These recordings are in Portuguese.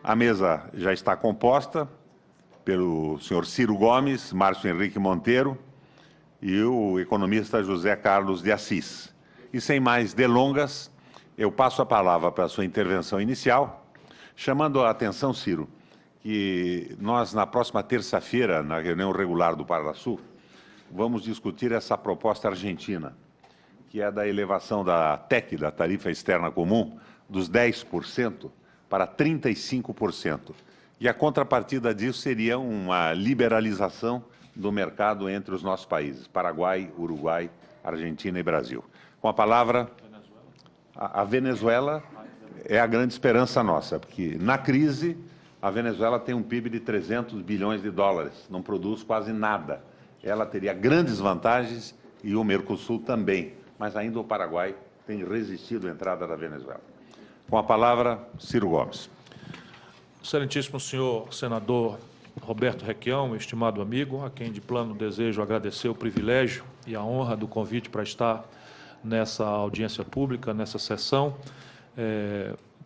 A mesa já está composta pelo senhor Ciro Gomes, Márcio Henrique Monteiro e o economista José Carlos de Assis. E sem mais delongas, eu passo a palavra para a sua intervenção inicial, chamando a atenção, Ciro, que nós, na próxima terça-feira, na reunião regular do Parlasul, vamos discutir essa proposta argentina, que é da elevação da TEC, da Tarifa Externa Comum, dos 10% para 35%. E a contrapartida disso seria uma liberalização do mercado entre os nossos países, Paraguai, Uruguai, Argentina e Brasil. Com a palavra, a Venezuela é a grande esperança nossa, porque na crise a Venezuela tem um PIB de 300 bilhões de dólares, não produz quase nada. Ela teria grandes vantagens e o Mercosul também, mas ainda o Paraguai tem resistido à entrada da Venezuela. Com a palavra, Ciro Gomes. Excelentíssimo senhor senador Roberto Requião, estimado amigo, a quem de plano desejo agradecer o privilégio e a honra do convite para estar nessa audiência pública, nessa sessão,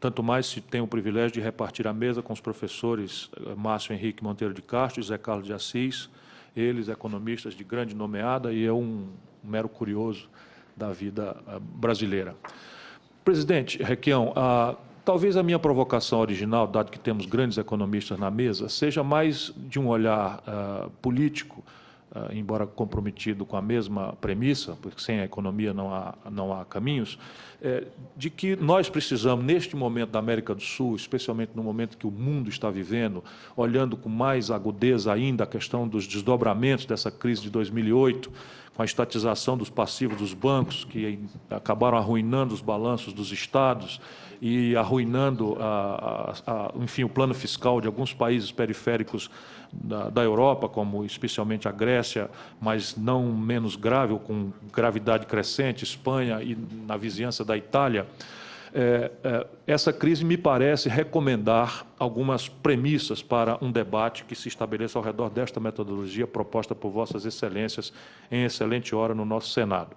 tanto mais se tenho o privilégio de repartir a mesa com os professores Márcio Henrique Monteiro de Castro e José Carlos de Assis, eles economistas de grande nomeada e eu um mero curioso da vida brasileira. Presidente Requião, talvez a minha provocação original, dado que temos grandes economistas na mesa, seja mais de um olhar político, embora comprometido com a mesma premissa, porque sem a economia não há caminhos, de que nós precisamos, neste momento da América do Sul, especialmente no momento que o mundo está vivendo, olhando com mais agudeza ainda a questão dos desdobramentos dessa crise de 2008, com a estatização dos passivos dos bancos, que acabaram arruinando os balanços dos estados e arruinando, enfim, o plano fiscal de alguns países periféricos da Europa, como especialmente a Grécia, mas não menos grave, ou com gravidade crescente, Espanha e na vizinhança da Itália. Essa crise me parece recomendar algumas premissas para um debate que se estabeleça ao redor desta metodologia proposta por Vossas Excelências em excelente hora no nosso Senado.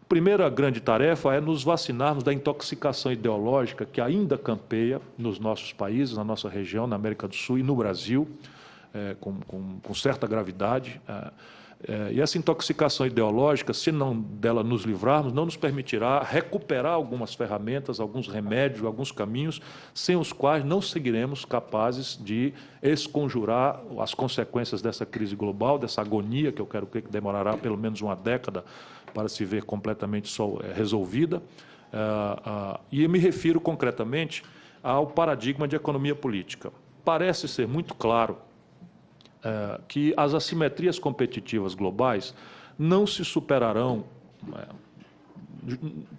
A primeira grande tarefa é nos vacinarmos da intoxicação ideológica que ainda campeia nos nossos países, na nossa região, na América do Sul e no Brasil, com certa gravidade. E essa intoxicação ideológica, se não dela nos livrarmos, não nos permitirá recuperar algumas ferramentas, alguns remédios, alguns caminhos, sem os quais não seguiremos capazes de esconjurar as consequências dessa crise global, dessa agonia, que eu quero crer que demorará pelo menos uma década para se ver completamente resolvida. E eu me refiro concretamente ao paradigma de economia política. Parece ser muito claro que as assimetrias competitivas globais não se superarão,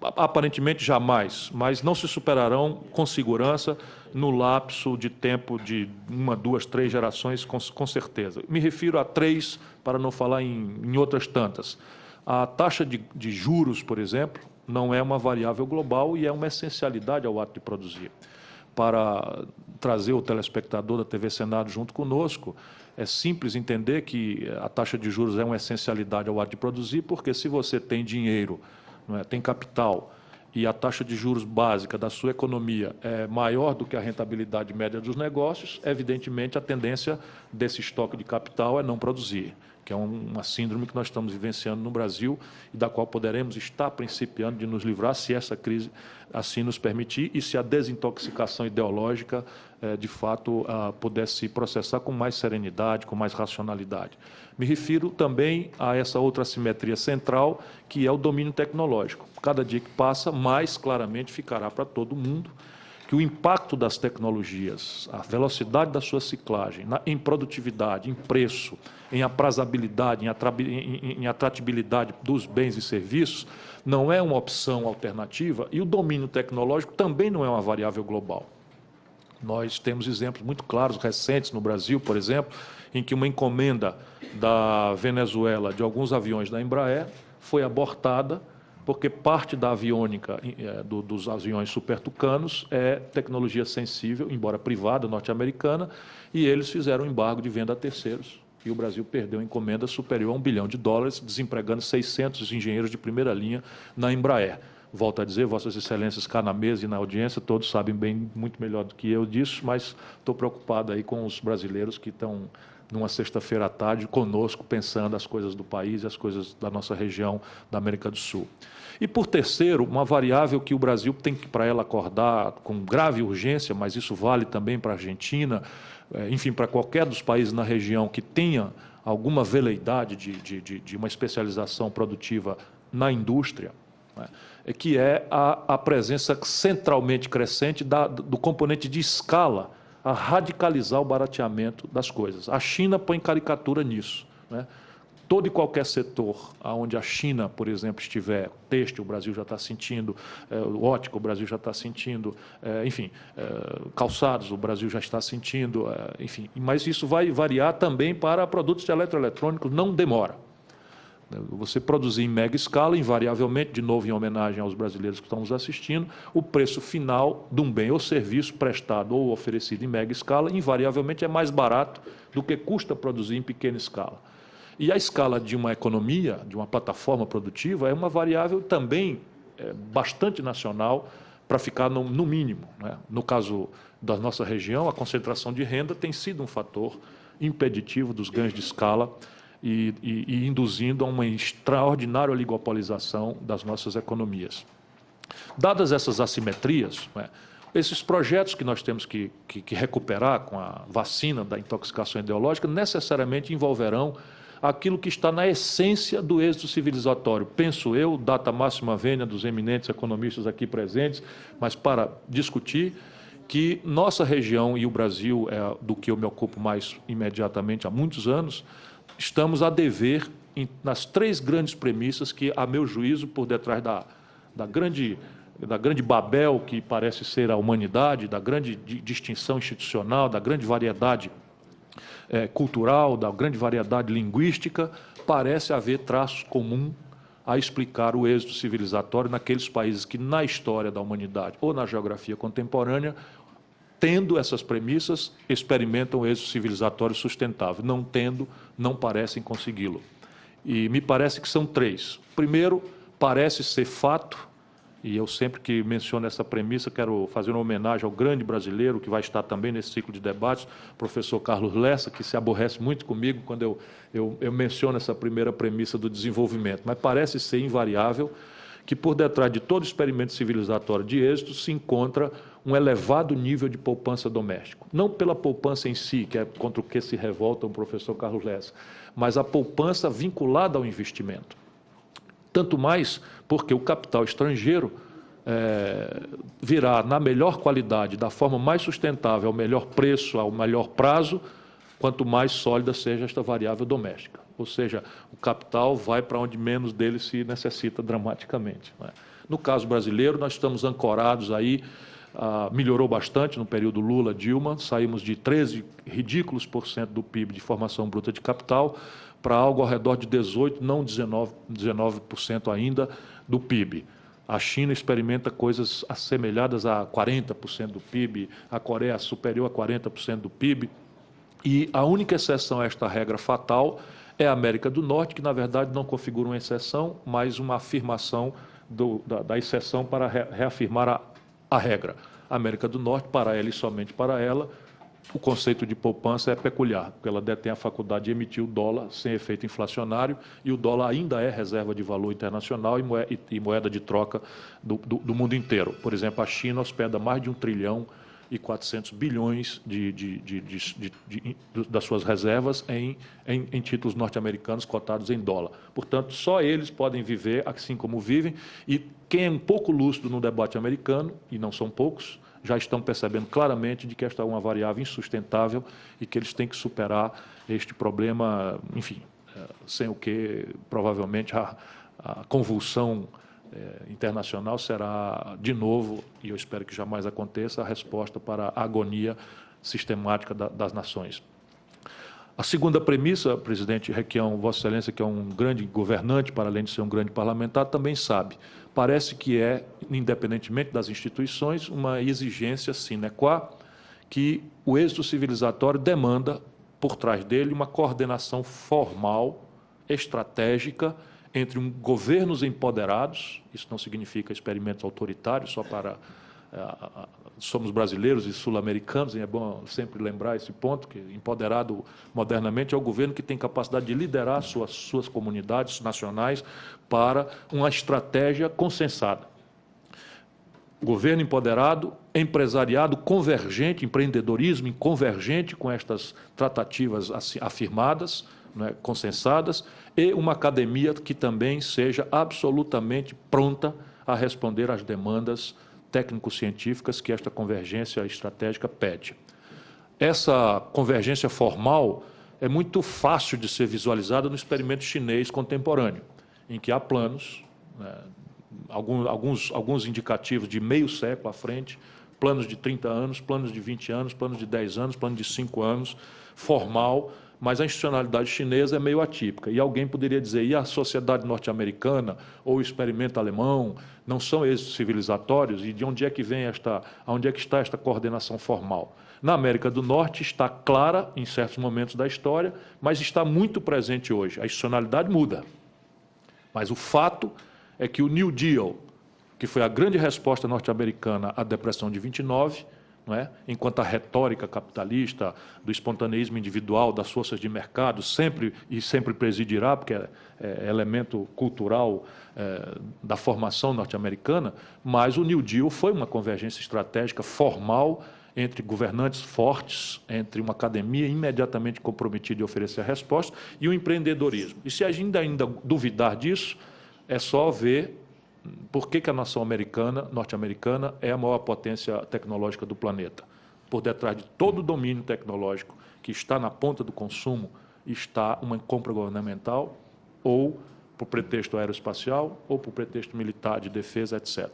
aparentemente jamais, mas não se superarão com segurança no lapso de tempo de 1, 2, 3 gerações, com certeza. Me refiro a 3, para não falar em outras tantas. A taxa de juros, por exemplo, não é uma variável global e é uma essencialidade ao ato de produzir. Para trazer o telespectador da TV Senado junto conosco, é simples entender que a taxa de juros é uma essencialidade ao ato de produzir, porque se você tem dinheiro, não é, tem capital, e a taxa de juros básica da sua economia é maior do que a rentabilidade média dos negócios, evidentemente a tendência desse estoque de capital é não produzir, que é uma síndrome que nós estamos vivenciando no Brasil e da qual poderemos estar principiando de nos livrar se essa crise assim nos permitir e se a desintoxicação ideológica, de fato, pudesse processar com mais serenidade, com mais racionalidade. Me refiro também a essa outra assimetria central, que é o domínio tecnológico. Cada dia que passa, mais claramente ficará para todo mundo que o impacto das tecnologias, a velocidade da sua ciclagem, em produtividade, em preço, em aprazabilidade, em atratividade dos bens e serviços, não é uma opção alternativa e o domínio tecnológico também não é uma variável global. Nós temos exemplos muito claros, recentes no Brasil, por exemplo, em que uma encomenda da Venezuela de alguns aviões da Embraer foi abortada porque parte da aviônica dos aviões supertucanos é tecnologia sensível, embora privada, norte-americana, e eles fizeram um embargo de venda a terceiros. E o Brasil perdeu encomenda superior a $1 bilhão, desempregando 600 engenheiros de primeira linha na Embraer. Volto a dizer, Vossas Excelências cá na mesa e na audiência, todos sabem bem, muito melhor do que eu disso, mas estou preocupado aí com os brasileiros que estão numa sexta-feira à tarde conosco, pensando as coisas do país e as coisas da nossa região da América do Sul. E, por terceiro, uma variável que o Brasil tem que, para ela, acordar com grave urgência, mas isso vale também para a Argentina, enfim, para qualquer dos países na região que tenha alguma veleidade de uma especialização produtiva na indústria, né, que é a presença centralmente crescente do componente de escala a radicalizar o barateamento das coisas. A China põe caricatura nisso, né? Todo e qualquer setor onde a China, por exemplo, estiver, têxtil, o Brasil já está sentindo, ótica, o Brasil já está sentindo, enfim, calçados, o Brasil já está sentindo, enfim. Mas isso vai variar também para produtos de eletroeletrônicos, não demora. Você produzir em mega escala, invariavelmente, de novo em homenagem aos brasileiros que estão nos assistindo, o preço final de um bem ou serviço prestado ou oferecido em mega escala, invariavelmente é mais barato do que custa produzir em pequena escala. E a escala de uma economia, de uma plataforma produtiva, é uma variável também bastante nacional para ficar no mínimo, né? No caso da nossa região, a concentração de renda tem sido um fator impeditivo dos ganhos de escala e induzindo a uma extraordinária oligopolização das nossas economias. Dadas essas assimetrias, né, esses projetos que nós temos que recuperar com a vacina da intoxicação ideológica necessariamente envolverão aquilo que está na essência do êxito civilizatório. Penso eu, data máxima vênia dos eminentes economistas aqui presentes, mas para discutir que nossa região e o Brasil, do que eu me ocupo mais imediatamente há muitos anos, estamos a dever nas três grandes premissas que, a meu juízo, por detrás da grande Babel que parece ser a humanidade, da grande distinção institucional, da grande variedade cultural, da grande variedade linguística, parece haver traços comuns a explicar o êxito civilizatório naqueles países que, na história da humanidade ou na geografia contemporânea, tendo essas premissas, experimentam o êxito civilizatório sustentável. Não tendo, não parecem consegui-lo. E me parece que são três. Primeiro, parece ser fato, e eu sempre que menciono essa premissa, quero fazer uma homenagem ao grande brasileiro, que vai estar também nesse ciclo de debates, professor Carlos Lessa, que se aborrece muito comigo quando eu menciono essa primeira premissa do desenvolvimento. Mas parece ser invariável que, por detrás de todo experimento civilizatório de êxito, se encontra um elevado nível de poupança doméstico. Não pela poupança em si, que é contra o que se revolta o professor Carlos Lessa, mas a poupança vinculada ao investimento. Tanto mais porque o capital estrangeiro virá na melhor qualidade, da forma mais sustentável, ao melhor preço, ao melhor prazo, quanto mais sólida seja esta variável doméstica. Ou seja, o capital vai para onde menos dele se necessita dramaticamente, né? No caso brasileiro, nós estamos ancorados aí, melhorou bastante no período Lula-Dilma, saímos de 13 ridículos % do PIB de formação bruta de capital para algo ao redor de 18%, não 19% ainda do PIB. A China experimenta coisas assemelhadas a 40% do PIB, a Coreia superior a 40% do PIB, e a única exceção a esta regra fatal é a América do Norte, que, na verdade, não configura uma exceção, mas uma afirmação da exceção para reafirmar a regra. A América do Norte, para ela e somente para ela, o conceito de poupança é peculiar, porque ela detém a faculdade de emitir o dólar sem efeito inflacionário, e o dólar ainda é reserva de valor internacional e moeda de troca do mundo inteiro. Por exemplo, a China hospeda mais de 1 trilhão e 400 bilhões das suas reservas em títulos norte-americanos cotados em dólar. Portanto, só eles podem viver assim como vivem, e quem é um pouco lúcido no debate americano, e não são poucos, já estão percebendo claramente de que esta é uma variável insustentável e que eles têm que superar este problema, enfim, sem o que provavelmente a convulsão internacional será, de novo, e eu espero que jamais aconteça, a resposta para a agonia sistemática das nações. A segunda premissa, presidente Requião, Vossa Excelência, que é um grande governante, para além de ser um grande parlamentar, também sabe. Parece que é, independentemente das instituições, uma exigência sine qua que o êxito civilizatório demanda, por trás dele, uma coordenação formal, estratégica, entre governos empoderados, isso não significa experimentos autoritários, só para... somos brasileiros e sul-americanos, e é bom sempre lembrar esse ponto, que empoderado modernamente é o governo que tem capacidade de liderar suas comunidades nacionais para uma estratégia consensada. Governo empoderado, empresariado convergente, empreendedorismo convergente com estas tratativas afirmadas, né, consensadas, e uma academia que também seja absolutamente pronta a responder às demandas técnico-científicas que esta convergência estratégica pede. Essa convergência formal é muito fácil de ser visualizada no experimento chinês contemporâneo, em que há planos, né, alguns indicativos de meio século à frente, planos de 30 anos, planos de 20 anos, planos de 10 anos, planos de 5 anos, formal, mas a institucionalidade chinesa é meio atípica. E alguém poderia dizer, e a sociedade norte-americana ou o experimento alemão não são êxitos civilizatórios? E de onde é que onde é que está esta coordenação formal? Na América do Norte está clara em certos momentos da história, mas está muito presente hoje. A institucionalidade muda. Mas o fato é que o New Deal, que foi a grande resposta norte-americana à depressão de 29, não é? Enquanto a retórica capitalista, do espontaneísmo individual, das forças de mercado, sempre presidirá, porque é elemento cultural da formação norte-americana, mas o New Deal foi uma convergência estratégica formal entre governantes fortes, entre uma academia imediatamente comprometida em oferecer a resposta e o empreendedorismo. E se a gente ainda duvidar disso, é só ver por que a nação norte-americana é a maior potência tecnológica do planeta. Por detrás de todo o domínio tecnológico que está na ponta do consumo, está uma compra governamental, ou por pretexto aeroespacial, ou por pretexto militar, de defesa, etc.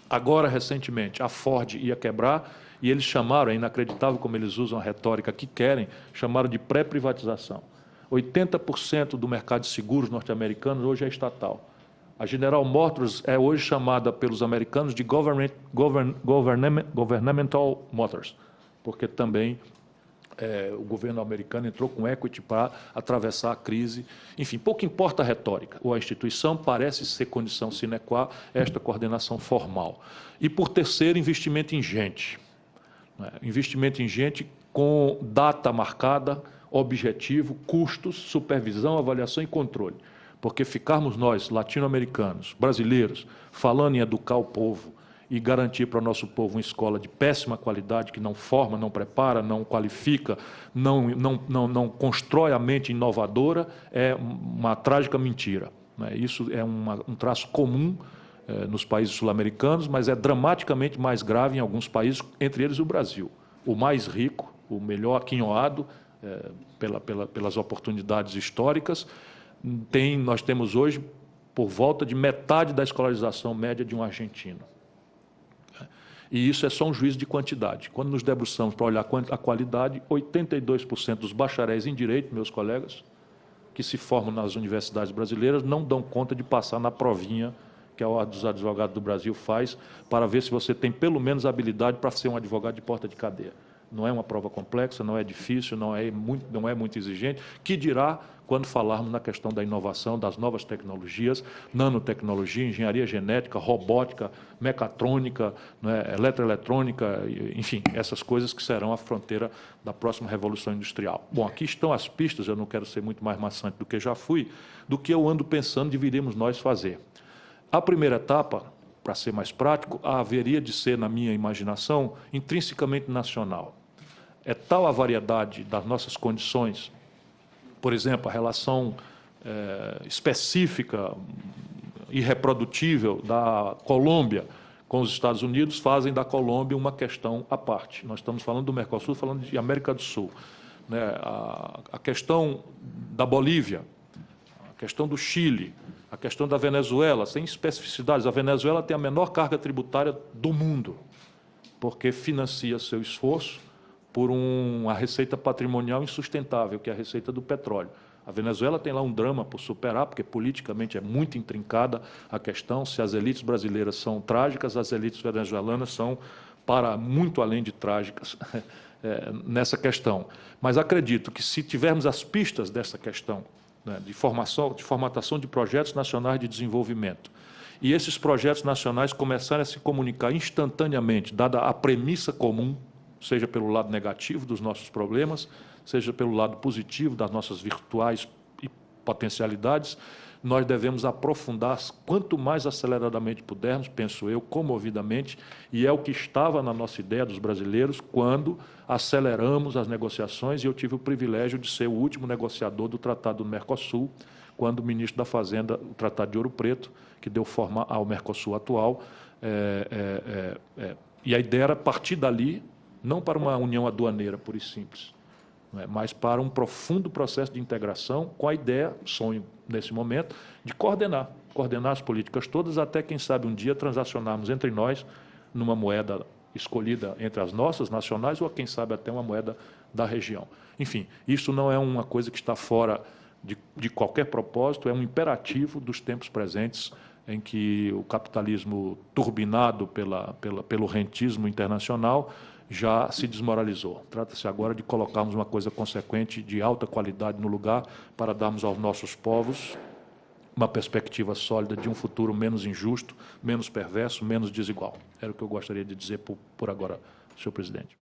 Agora, recentemente, a Ford ia quebrar, e eles chamaram, é inacreditável como eles usam a retórica que querem, chamaram de pré-privatização. 80% do mercado de seguros norte-americanos hoje é estatal. A General Motors é hoje chamada pelos americanos de Governmental Motors, porque também o governo americano entrou com equity para atravessar a crise. Enfim, pouco importa a retórica, ou a instituição parece ser condição sine qua esta coordenação formal. E, por terceiro, investimento em gente. Investimento em gente com data marcada, objetivo, custos, supervisão, avaliação e controle. Porque ficarmos nós, latino-americanos, brasileiros, falando em educar o povo e garantir para o nosso povo uma escola de péssima qualidade, que não forma, não prepara, não qualifica, não constrói a mente inovadora, é uma trágica mentira. Isso é um traço comum nos países sul-americanos, mas é dramaticamente mais grave em alguns países, entre eles o Brasil. O mais rico, o melhor aquinhoado, pelas oportunidades históricas, nós temos hoje por volta de metade da escolarização média de um argentino. E isso é só um juízo de quantidade. Quando nos debruçamos para olhar a qualidade, 82% dos bacharéis em direito, meus colegas, que se formam nas universidades brasileiras, não dão conta de passar na provinha que a Ordem dos Advogados do Brasil faz, para ver se você tem pelo menos habilidade para ser um advogado de porta de cadeia. Não é uma prova complexa, não é difícil, não é muito exigente, que dirá quando falarmos na questão da inovação, das novas tecnologias, nanotecnologia, engenharia genética, robótica, mecatrônica, né, eletroeletrônica, enfim, essas coisas que serão a fronteira da próxima revolução industrial. Bom, aqui estão as pistas, eu não quero ser muito mais maçante do que já fui, do que eu ando pensando deveríamos nós fazer. A primeira etapa, para ser mais prático, haveria de ser, na minha imaginação, intrinsecamente nacional. É tal a variedade das nossas condições, por exemplo, a relação específica, irreprodutível da Colômbia com os Estados Unidos, fazem da Colômbia uma questão à parte. Nós estamos falando do Mercosul, falando de América do Sul. Né? A questão da Bolívia, a questão do Chile, a questão da Venezuela, sem especificidades. A Venezuela tem a menor carga tributária do mundo, porque financia seu esforço por uma receita patrimonial insustentável, que é a receita do petróleo. A Venezuela tem lá um drama por superar, porque politicamente é muito intrincada a questão. Se as elites brasileiras são trágicas, as elites venezuelanas são para muito além de trágicas nessa questão. Mas acredito que, se tivermos as pistas dessa questão, né, de formatação de projetos nacionais de desenvolvimento. E esses projetos nacionais começarem a se comunicar instantaneamente, dada a premissa comum, seja pelo lado negativo dos nossos problemas, seja pelo lado positivo das nossas virtuais potencialidades, nós devemos aprofundar quanto mais aceleradamente pudermos, penso eu, comovidamente, e é o que estava na nossa ideia dos brasileiros quando aceleramos as negociações, e eu tive o privilégio de ser o último negociador do Tratado do Mercosul, quando o ministro da Fazenda, o Tratado de Ouro Preto, que deu forma ao Mercosul atual, e a ideia era partir dali, não para uma união aduaneira, pura e simples, mas para um profundo processo de integração com a ideia, sonho nesse momento, de coordenar as políticas todas, até, quem sabe, um dia transacionarmos entre nós numa moeda escolhida entre as nossas nacionais ou, quem sabe, até uma moeda da região. Enfim, isso não é uma coisa que está fora de qualquer propósito, é um imperativo dos tempos presentes em que o capitalismo turbinado pelo rentismo internacional já se desmoralizou. Trata-se agora de colocarmos uma coisa consequente de alta qualidade no lugar para darmos aos nossos povos uma perspectiva sólida de um futuro menos injusto, menos perverso, menos desigual. Era o que eu gostaria de dizer por agora, senhor presidente.